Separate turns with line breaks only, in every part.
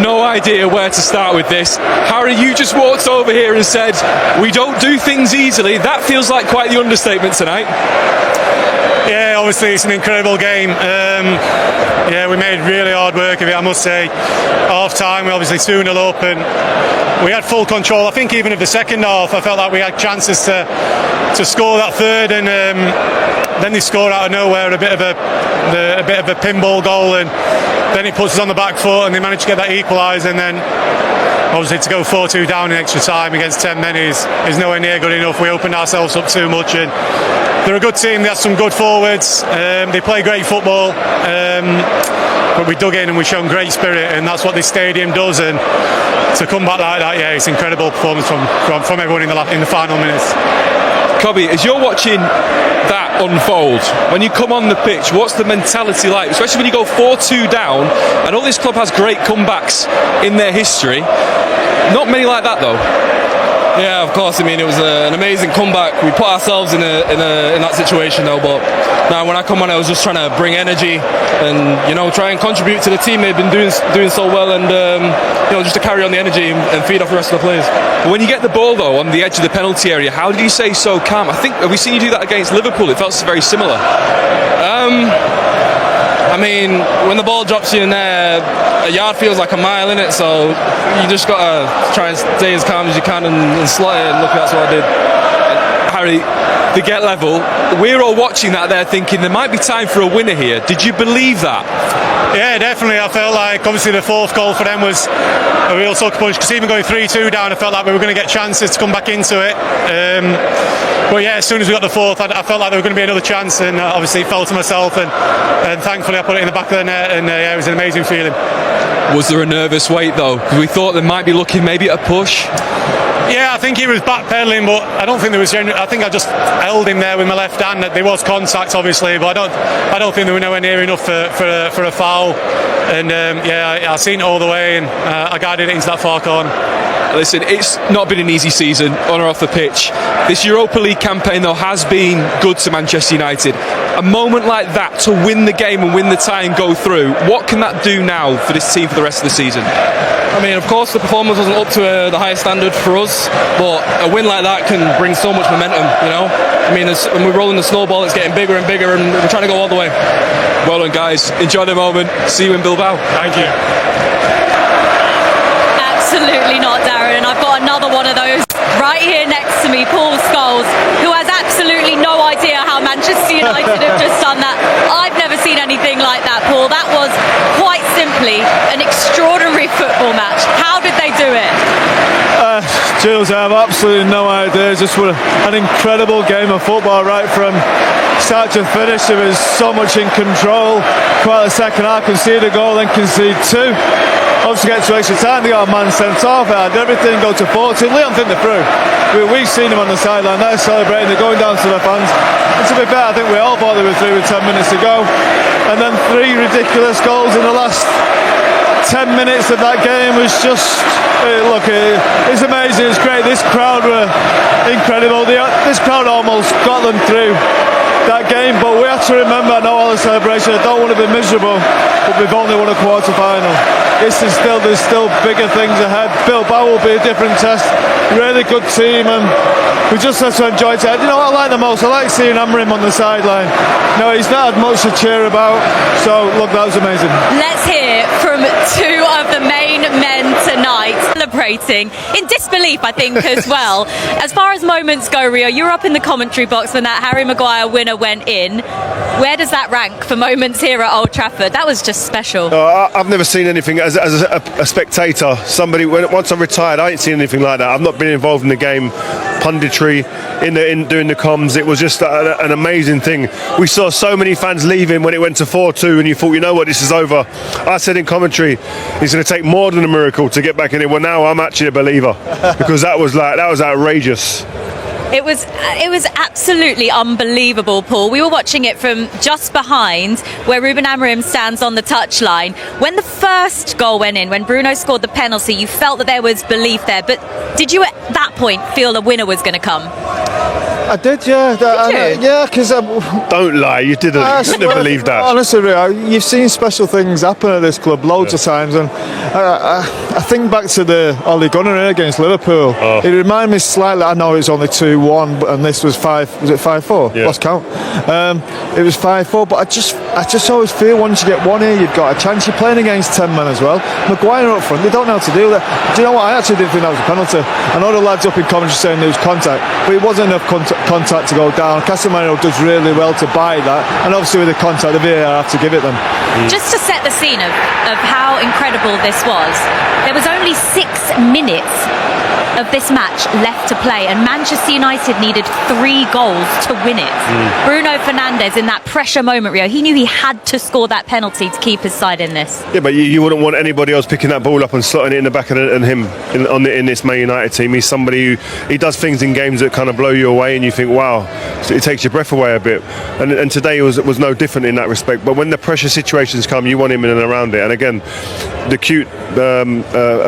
no idea where to start with this. Harry, you just walked over here and said, we don't do things easily. That feels like quite the understatement tonight.
Yeah, obviously it's an incredible game. We made really hard work of it, I must say. Half time, we're obviously 2-0 up, and we had full control. I think even of the second half, I felt like we had chances to score that third, and then they scored out of nowhere a bit of a pinball goal, and then it puts us on the back foot, and they managed to get that equaliser, and then obviously to go 4-2 down in extra time against 10 men is nowhere near good enough. We opened ourselves up too much, and they're a good team. They have some good forwards. They play great football, but we dug in and we've shown great spirit, and that's what this stadium does. And to come back like that, yeah, it's an incredible performance from everyone in the final minutes.
Cobby, as you're watching that unfold, when you come on the pitch, what's the mentality like? Especially when you go 4-2 down. I know this club has great comebacks in their history. Not many like that though.
Yeah, of course. I mean, it was an amazing comeback. We put ourselves in that situation though, but now when I come on, I was just trying to bring energy and try and contribute to the team. They've been doing so well, and just to carry on the energy and feed off the rest of the players.
When you get the ball though on the edge of the penalty area, how did you stay so calm? I think, have we seen you do that against Liverpool? It felt very similar.
I mean, when the ball drops you in there, a yard feels like a mile in it, so you just got to try and stay as calm as you can and slot it, and look, that's what I did.
Harry, the get level, we're all watching that there thinking there might be time for a winner here. Did you believe that?
Yeah, definitely. I felt like obviously the fourth goal for them was a real sucker punch, because even going 3-2 down, I felt like we were going to get chances to come back into it. But yeah, as soon as we got the fourth, I felt like there was going to be another chance, and obviously it fell to myself, and thankfully I put it in the back of the net, and it was an amazing feeling.
Was there a nervous wait though? Because we thought they might be looking maybe at a push.
Yeah, I think he was backpedaling, but I don't think there was. I think I just held him there with my left hand. There was contact, obviously, but I don't think they were nowhere near enough for a foul. And I seen it all the way, and I guided it into that far corner.
Listen, it's not been an easy season on or off the pitch. This Europa League campaign, though, has been good to Manchester United. A moment like that to win the game and win the tie and go through, what can that do now for this team for the rest of the season?
I mean, of course, the performance wasn't up to the highest standard for us, but a win like that can bring so much momentum, I mean, when we're rolling the snowball, it's getting bigger and bigger, and we're trying to go all the way.
Well done, guys. Enjoy the moment. See you in Bilbao.
Thank you.
Absolutely not, Darren. And I've got another one of those right here next to me, Paul Scholes, who has absolutely no idea how Manchester United have just done that. I've never seen anything like that, Paul. That was quite simply an extraordinary football match. How did they do it?
Jules, I have absolutely no idea. Just what an incredible game of football right from start to finish. There was so much in control. Quite the second half, concede a goal, then concede two. Obviously get to extra time, they got a man sent off, had everything go to 40. Leon think they're through. We've seen them on the sideline, they're celebrating, they're going down to the fans. And to be fair, I think we all thought they were through with 10 minutes to go. And then 3 ridiculous goals in the last 10 minutes of that game was just, it's amazing, it's great. This crowd were incredible. This crowd almost got them through that game, but we have to remember, I know all the celebration, I don't want to be miserable, but we've only won a quarter final. There's still bigger things ahead. Bilbao will be a different test. Really good team, and we just have to enjoy it. You know what I like the most? I like seeing Amorim on the sideline. No, he's not had much to cheer about, so look, that was amazing.
Let's hear from 2 of the main men tonight, celebrating in disbelief, I think, as well. As far as moments go, Rio, you were up in the commentary box when that Harry Maguire winner went in. Where does that rank for moments here at Old Trafford? That was just special.
I've never seen anything as a spectator. Once I retired, I ain't seen anything like that. I've not been involved in the game, punditry, in doing the comms. It was just an amazing thing. We saw so many fans leaving when it went to 4-2, and you thought, you know what, this is over. I said in commentary, it's going to take more than a miracle to get back in it. Well, now I'm actually a believer, because that was outrageous.
It was absolutely unbelievable, Paul. We were watching it from just behind where Ruben Amorim stands on the touchline. When the first goal went in, when Bruno scored the penalty, you felt that there was belief there. But did you at that point feel a winner was going to come?
I did, yeah. Yeah, because
Don't lie, you didn't. You couldn't have believed that.
Honestly, Rio, you've seen special things happen at this club loads of times, and I think back to the Ole Gunnar against Liverpool. It reminded me slightly. I know it was only 2-1, and this was 5-4?
Yeah.
Lost count. It was 5-4, but I just always feel once you get one here, you've got a chance. You're playing against 10 men as well. Maguire up front, they don't know how to deal with that. Do you know what? I actually didn't think that was a penalty. I know the lads up in commentary saying there was contact, but it wasn't enough contact to go down. Casemiro does really well to buy that, and obviously with the contact, the VAR have to give it them.
Just to set the scene of how incredible this was, there was only 6 minutes of this match left to play, and Manchester United needed 3 goals to win it. Bruno Fernandes, in that pressure moment, Rio, he knew he had to score that penalty to keep his side in this.
Yeah, but you wouldn't want anybody else picking that ball up and slotting it in the back of him in this Man United team. He's somebody he does things in games that kind of blow you away, and you think, wow, it takes your breath away a bit. And today was no different in that respect. But when the pressure situations come, you want him in and around it. And again, the cute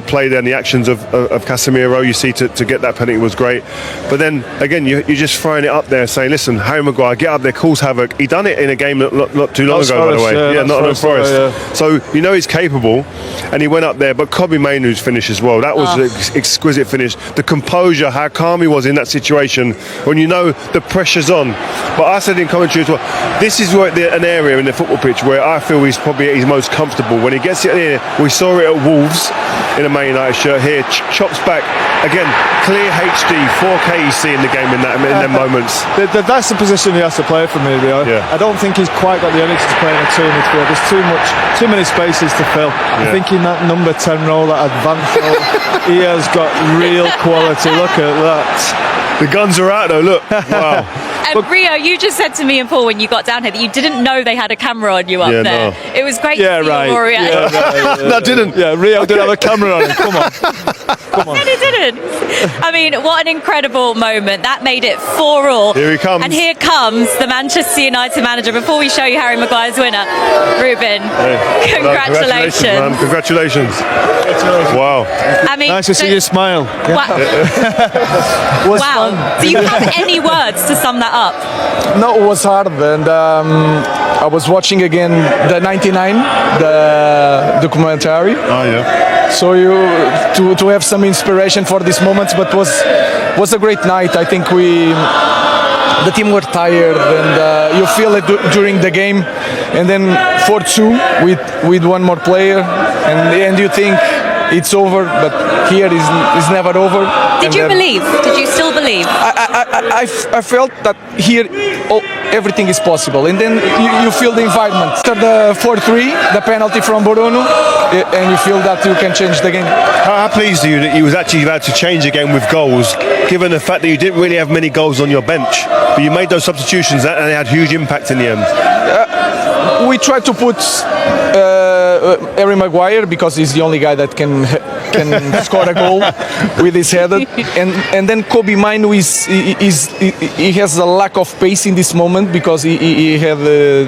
play there and the actions of Casemiro, you see, to get that penalty was great. But then again, you're just throwing it up there saying, listen, Harry Maguire, get up there, cause havoc. He done it in a game not too long ago, by the way. Yeah, not Forest. So you know he's capable, and he went up there. But Kobbie Mainoo's finish as well, that was an exquisite finish. The composure, how calm he was in that situation when you know the pressure's on. But I said in commentary as well, this is an area in the football pitch where I feel he's probably at his most comfortable. When he gets it here, we saw it at Wolves in a Man United shirt here, chops back again, clear HD, 4K you see in the game in them moments.
That's the position he has to play for me, Rio.
Yeah.
I don't think he's quite got the energy to play in a 2 midfield. There's too many spaces to fill. I think in that number 10 role, that advanced role, he has got real quality. Look at that.
The guns are out though, look. Wow.
And Rio, you just said to me and Paul when you got down here that you didn't know they had a camera on you up there.
No.
It was great to see your reaction.
No, I didn't.
Yeah, Rio didn't have a camera on him. Come on.
No, he didn't. I mean, what an incredible moment. That made it 4-4.
Here he comes.
And here comes the Manchester United manager. Before we show you Harry Maguire's winner, Ruben, congratulations.
Man. Congratulations. Wow.
I mean,
Nice to see you smile.
Wow. Do you have any words to sum that up?
No, it was hard, and I was watching again the 99, the documentary.
Oh yeah.
So to have some inspiration for these moments, but was a great night. I think the team were tired, and you feel it during the game, and then 4-2 with one more player, and you think it's over, but here is never over.
Did you believe? Did you still believe?
I felt that here everything is possible, and then you feel the environment. After the 4-3, the penalty from Bruno, and you feel that you can change the game.
How pleased are you that you was actually about to change the game with goals, given the fact that you didn't really have many goals on your bench, but you made those substitutions and they had huge impact in the end?
We tried to put Harry Maguire because he's the only guy that can score a goal with his header, and then Kobbie Mainoo he has a lack of pace in this moment because he had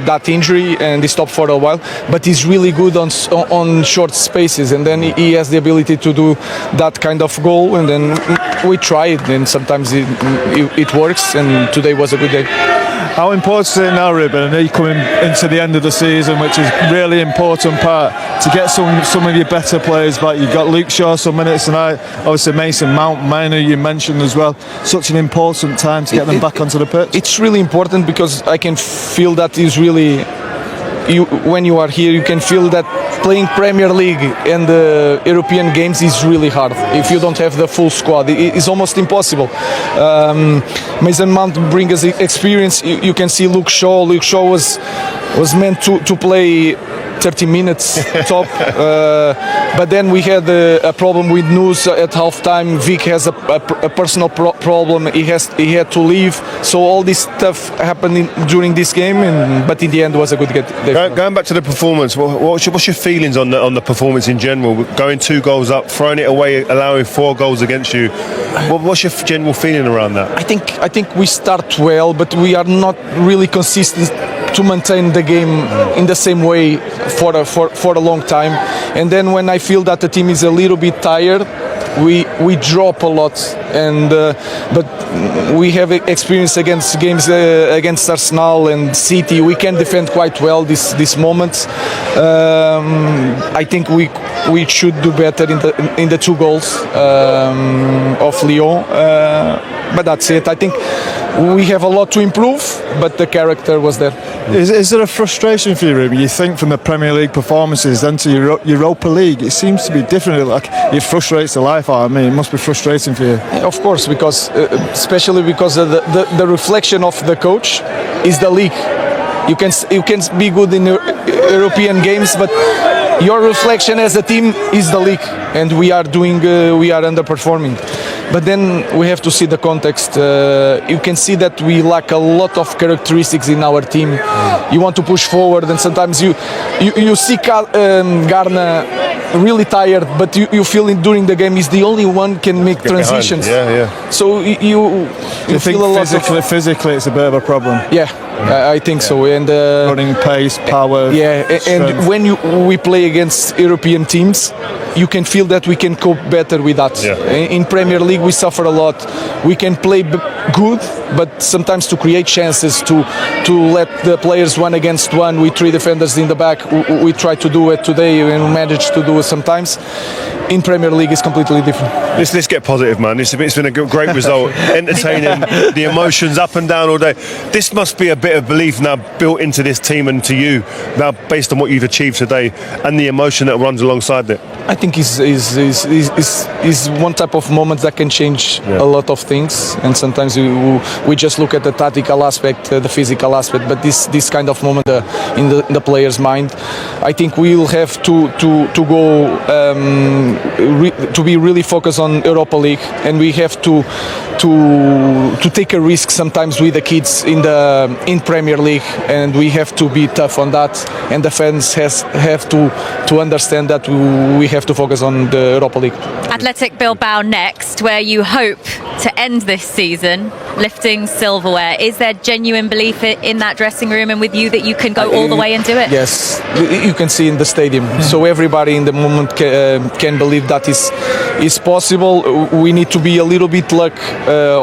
that injury and he stopped for a while, but he's really good on short spaces, and then he has the ability to do that kind of goal, and then we try it, and sometimes it works, and today was a good day.
How important is it now, Ruben? I know you're coming into the end of the season, which is really important part to get some of your better players back. You've got Luke Shaw some minutes tonight, obviously Mason Mount, Mainoo you mentioned as well. Such an important time to get them back onto the pitch.
It's really important because I can feel that is really, when you are here, you can feel that playing Premier League and the European games is really hard. If you don't have the full squad, it's almost impossible. Mason Mount brings us experience. You can see Luke Shaw. Luke Shaw was meant to play 30 minutes top, but then we had a problem with News at halftime. Vic has a personal problem. He had to leave, so all this stuff happened during this game, but in the end it was a good day.
Going back to the performance, what's your feelings on the performance in general? Going 2 goals up, throwing it away, allowing 4 goals against you. What's your general feeling around that?
I think we start well, but we are not really consistent to maintain the game in the same way for a long time. And then when I feel that the team is a little bit tired, we drop a lot, and but we have experience against games against Arsenal and City. We can defend quite well this moment. I think we should do better in the 2 goals of Lyon, but that's it. I think we have a lot to improve, but the character was there.
Is there a frustration for you, Ruben? You think from the Premier League performances then to Europa League, it seems to be different. Like it frustrates the life out of me. It must be frustrating for you.
Of course, because especially because of the reflection of the coach is the league. You can be good in European games, but your reflection as a team is the league, and we are underperforming. But then we have to see the context. You can see that we lack a lot of characteristics in our team. You want to push forward, and sometimes you see Garna really tired, but you feel during the game he's the only one can make transitions.
Yeah.
So you
think
feel a lot
physically it's a bit of a problem.
Yeah, I think so. And
running pace, power.
Yeah, and when we play against European teams, you can feel that we can cope better with that.
Yeah.
In Premier League, we suffer a lot. We can play good, but sometimes to create chances to let the players 1 against 1 with 3 defenders in the back. We try to do it today, and we manage to do it sometimes. In Premier League, it's completely different.
Let's get positive, man. It's been a great result, entertaining, the emotions up and down all day. This must be a bit of belief now built into this team and to you now, based on what you've achieved today and the emotion that runs alongside it.
I think is one type of moment that can change a lot of things, and sometimes we just look at the tactical aspect, the physical aspect, but this kind of moment in the player's mind, I think we will have to go to be really focused on Europa League, and we have to take a risk sometimes with the kids in Premier League, and we have to be tough on that, and the fans have to understand that we have to focus on the Europa League.
Athletic Bilbao next, where you hope to end this season lifting silverware. Is there genuine belief in that dressing room and with you that you can go all the way and do it?
Yes, you can see in the stadium. So everybody in the moment can believe that is possible. We need to be a little bit luck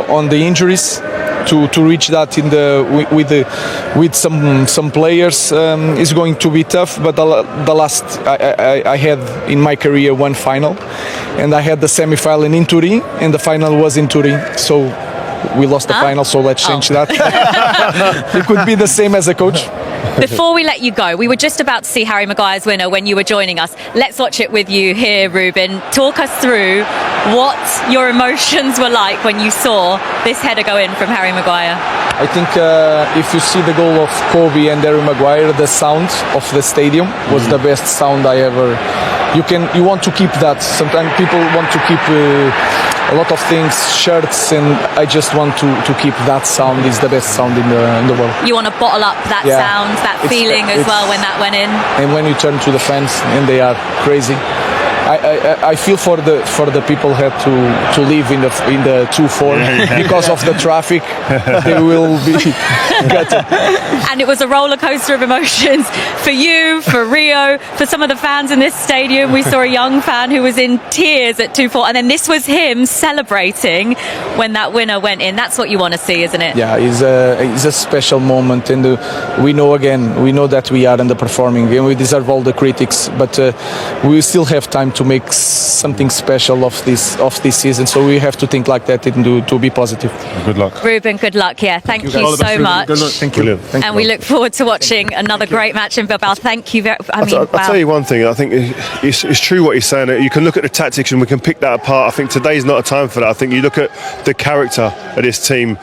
on the injuries to reach that with some players is going to be tough. But the last I had in my career 1 final, and I had the semi-final in Turin, and the final was in Turin. So we lost the final, so let's change that. It could be the same as a coach.
Before we let you go, we were just about to see Harry Maguire's winner when you were joining us. Let's watch it with you here, Ruben. Talk us through what your emotions were like when you saw this header go in from Harry Maguire.
I think if you see the goal of Kobe and Harry Maguire, the sound of the stadium was the best sound I ever. You want to keep that. Sometimes people want to keep a lot of things, shirts, and I just want to keep that sound. Is the best sound in the world.
You want to bottle up that sound, that feeling as well when that went in. And
when you turn to the fans and they are crazy. I feel for the people who had to live in the 2-4 because of the traffic. They will be gutted.
And it was a roller coaster of emotions for you, for Rio, for some of the fans in this stadium. We saw a young fan who was in tears at 2-4, and then this was him celebrating when that winner went in. That's what you want to see, isn't it?
Yeah, it's a special moment, and we know that we are underperforming and we deserve all the critics, but we still have time to make something special of this season, so we have to think like that and to be positive.
Good luck,
Ruben. Good luck. Yeah, thank you so much.
Good luck. Thank you.
And we look forward to watching another great match in Bilbao. Thank you very.
I'll tell you one thing. I think it's true what he's saying. You can look at the tactics and we can pick that apart. I think today's not a time for that. I think you look at the character of this team,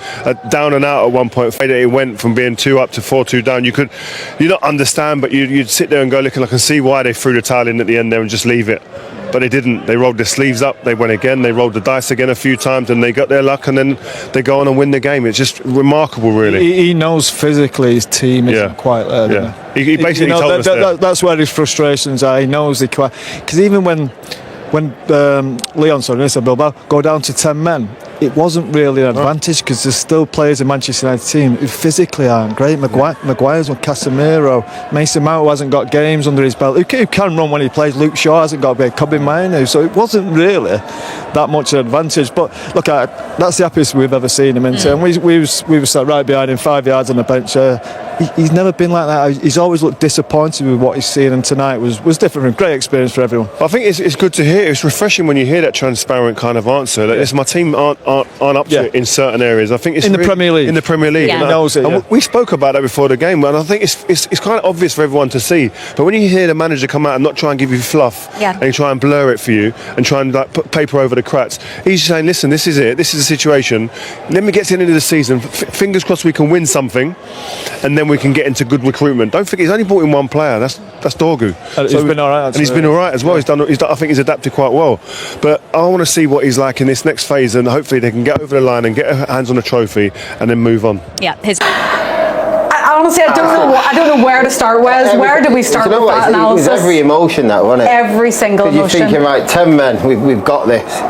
down and out at one point. It went from being 2 up to 4-2 down. You don't understand, but you'd sit there and go, look, and I can see why they threw the towel in at the end there and just leave it. But they didn't. They rolled their sleeves up. They went again. They rolled the dice again a few times, and they got their luck. And then they go on and win the game. It's just remarkable, really.
He knows physically his team isn't quite there.
Yeah. He basically told us
that's where his frustrations are. He knows because even when Leon, Bilbao go down to 10 men, it wasn't really an advantage because there's still players in Manchester United team who physically aren't great. Maguire's with Casemiro, Mason Mount who hasn't got games under his belt, who can run when he plays. Luke Shaw hasn't got a big club in Mainoo, so it wasn't really that much an advantage. But look, that's the happiest we've ever seen him into, and we were sat right behind him, 5 yards on the bench. He's never been like that. He's always looked disappointed with what he's seen, and tonight was different. Great experience for everyone.
I think it's good to hear. It's refreshing when you hear that transparent kind of answer. Like, my team aren't up to it in certain areas. I think it's
in the Premier League.
In the Premier League,
Yeah.
and,
knows it,
and we spoke about that before the game, and I think it's kind of obvious for everyone to see. But when you hear the manager come out and not try and give you fluff, and try and blur it for you, and try and like put paper over the cracks, he's saying, "Listen, this is it. This is the situation. Let me get to the end of the season. Fingers crossed we can win something, and then we can get into good recruitment." Don't forget, he's only brought in one player. That's Dorgu.
He's been all right,
and he's been all right as well. I think he's adapted quite well. But I want to see what he's like in this next phase, and hopefully they can get over the line and get their hands on a trophy, and then move on.
Yeah,
Honestly, I don't know where to start. Where do we start with that analysis?
It was every emotion that, wasn't it?
Every single emotion.
You're thinking, right, 10 men, we've got this.